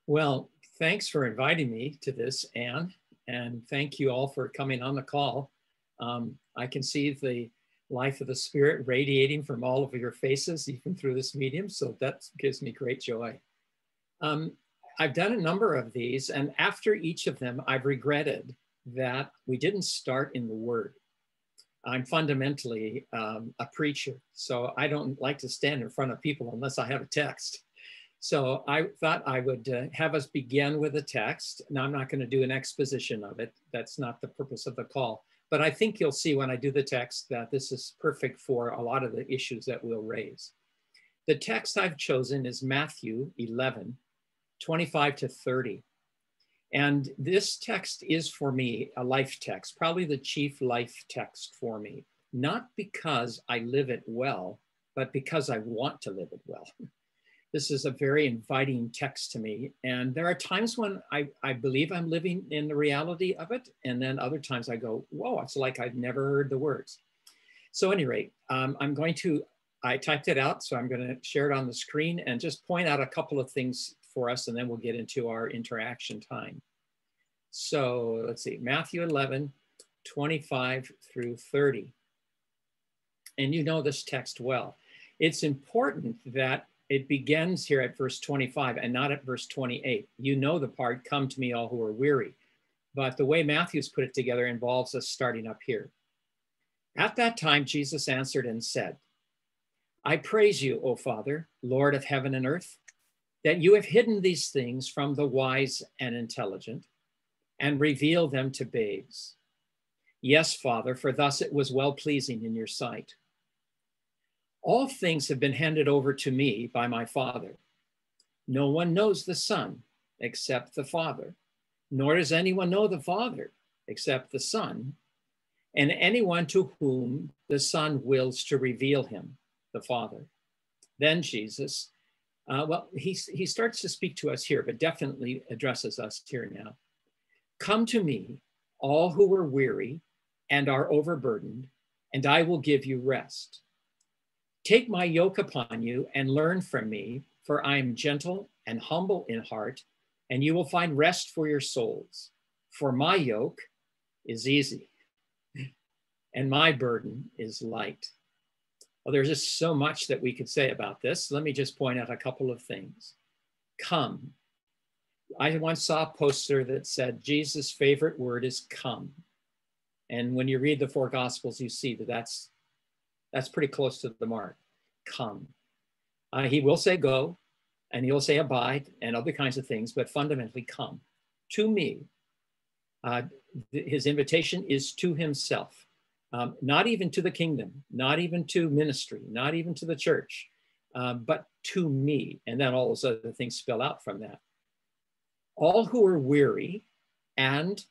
Well, thanks for inviting me to this, Anne, and thank you all for coming on the call. I can see the life of the Spirit radiating from all of your faces, even through this medium, so that gives me great joy. I've done a number of these, and after each of them, I've regretted that we didn't start in the Word. I'm fundamentally a preacher, so I don't like to stand in front of people unless I have a text. So I thought I would have us begin with a text. Now, I'm not going to do an exposition of it. That's not the purpose of the call. But I think you'll see when I do the text that this is perfect for a lot of the issues that we'll raise. The text I've chosen is Matthew 11, 25 to 30. And this text is for me a life text, probably the chief life text for me, not because I live it well, but because I want to live it well. This is a very inviting text to me. And there are times when I believe I'm living in the reality of it. And then other times I go, whoa, it's like I've never heard the words. So at any rate, I typed it out, so I'm going to share it on the screen and just point out a couple of things for us, and then we'll get into our interaction time. So let's see, Matthew 11, 25 through 30. And you know this text well. It's important that it begins here at verse 25 and not at verse 28. You know the part, come to me all who are weary. But the way Matthew's put it together involves us starting up here. At that time, Jesus answered and said, I praise you, O Father, Lord of heaven and earth, that you have hidden these things from the wise and intelligent and revealed them to babes. Yes, Father, for thus it was well-pleasing in your sight. All things have been handed over to me by my Father. No one knows the Son except the Father, nor does anyone know the Father except the Son, and anyone to whom the Son wills to reveal him, the Father. Then Jesus, he starts to speak to us here, but definitely addresses us here now. Come to me, all who are weary and are overburdened, and I will give you rest. Take my yoke upon you and learn from me, for I am gentle and humble in heart, and you will find rest for your souls. For my yoke is easy, and my burden is light. Well, there's just so much that we could say about this. Let me just point out a couple of things. Come. I once saw a poster that said Jesus' favorite word is come. And when you read the four Gospels, you see that that's pretty close to the mark. Come. He will say go, and he'll say abide, and other kinds of things, but fundamentally come. To me, his invitation is to himself, not even to the kingdom, not even to ministry, not even to the church, but to me. And then all those other things spill out from that. All who are weary and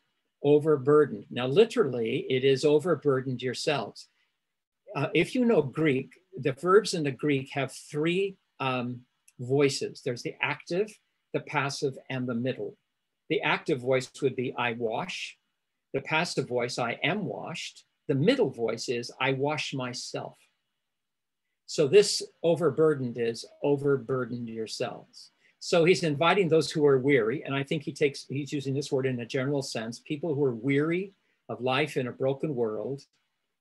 overburdened. Now, literally, it is overburdened yourselves. If you know Greek, the verbs in the Greek have three voices. There's the active, the passive, and the middle. The active voice would be I wash. The passive voice, I am washed. The middle voice is I wash myself. So this overburdened is overburdened yourselves. So he's inviting those who are weary, and I think he's using this word in a general sense, people who are weary of life in a broken world,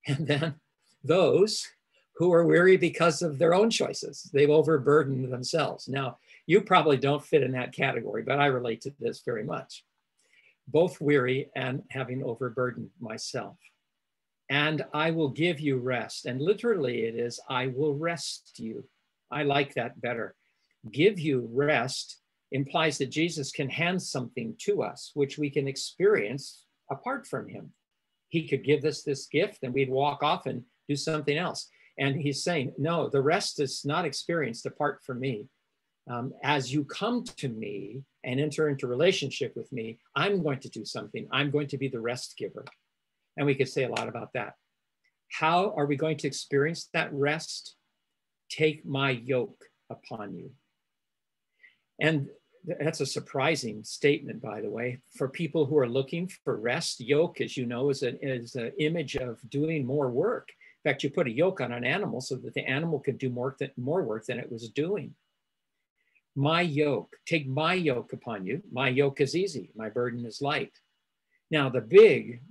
and then those who are weary because of their own choices. They've overburdened themselves. Now, you probably don't fit in that category, but I relate to this very much. Both weary and having overburdened myself. And I will give you rest. And literally it is, I will rest you. I like that better. Give you rest implies that Jesus can hand something to us, which we can experience apart from him. He could give us this gift and we'd walk off and do something else. And he's saying, no, the rest is not experienced apart from me. As you come to me and enter into relationship with me, I'm going to do something. I'm going to be the rest giver. And we could say a lot about that. How are we going to experience that rest? Take my yoke upon you. And that's a surprising statement, by the way, for people who are looking for rest. Yoke, as you know, is an image of doing more work. In fact, you put a yoke on an animal so that the animal could do more work than it was doing. My yoke, take my yoke upon you. My yoke is easy, my burden is light. Now, the big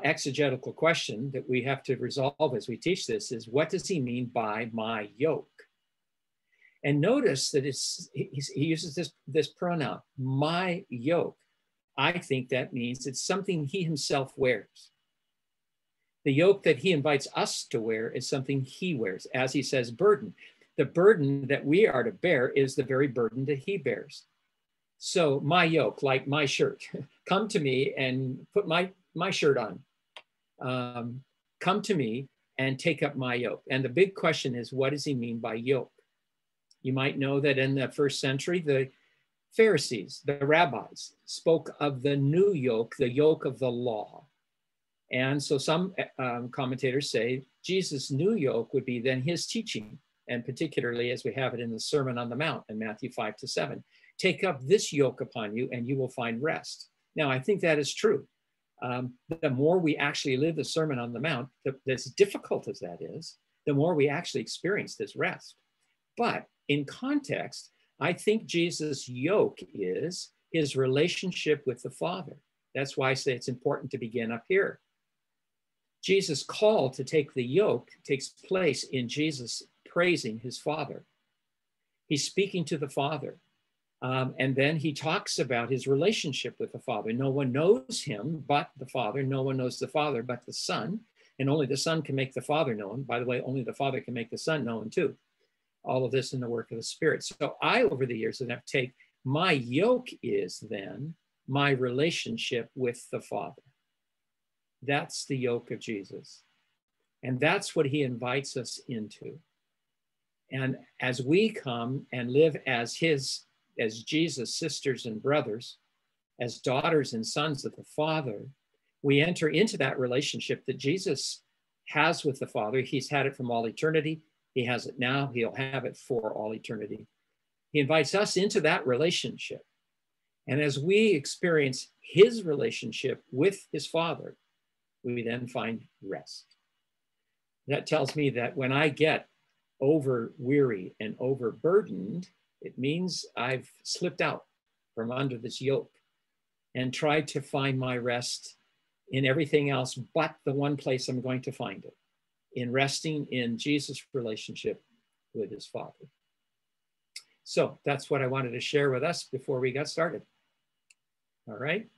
exegetical question that we have to resolve as we teach this is, what does he mean by my yoke? And notice that he uses this pronoun, my yoke. I think that means it's something he himself wears. The yoke that he invites us to wear is something he wears. As he says, burden. The burden that we are to bear is the very burden that he bears. So my yoke, like my shirt, come to me and put my shirt on. Come to me and take up my yoke. And the big question is, what does he mean by yoke? You might know that in the first century, the Pharisees, the rabbis, spoke of the new yoke, the yoke of the law. And so some commentators say Jesus' new yoke would be then his teaching, and particularly as we have it in the Sermon on the Mount in Matthew 5-7. Take up this yoke upon you and you will find rest. Now, I think that is true. The more we actually live the Sermon on the Mount, as difficult as that is, the more we actually experience this rest. But in context, I think Jesus' yoke is his relationship with the Father. That's why I say it's important to begin up here. Jesus' call to take the yoke takes place in Jesus praising his Father. He's speaking to the Father. And then he talks about his relationship with the Father. No one knows him but the Father. No one knows the Father but the Son. And only the Son can make the Father known. By the way, only the Father can make the Son known too. All of this in the work of the Spirit. So I, over the years, have taken my yoke is then my relationship with the Father. That's the yoke of Jesus. And that's what he invites us into. And as we come and live as Jesus' sisters and brothers, as daughters and sons of the Father, we enter into that relationship that Jesus has with the Father. He's had it from all eternity. He has it now. He'll have it for all eternity. He invites us into that relationship. And as we experience his relationship with his Father, we then find rest. That tells me that when I get over weary and overburdened, it means I've slipped out from under this yoke and tried to find my rest in everything else but the one place I'm going to find it, in resting in Jesus' relationship with his Father. So that's what I wanted to share with us before we got started. All right.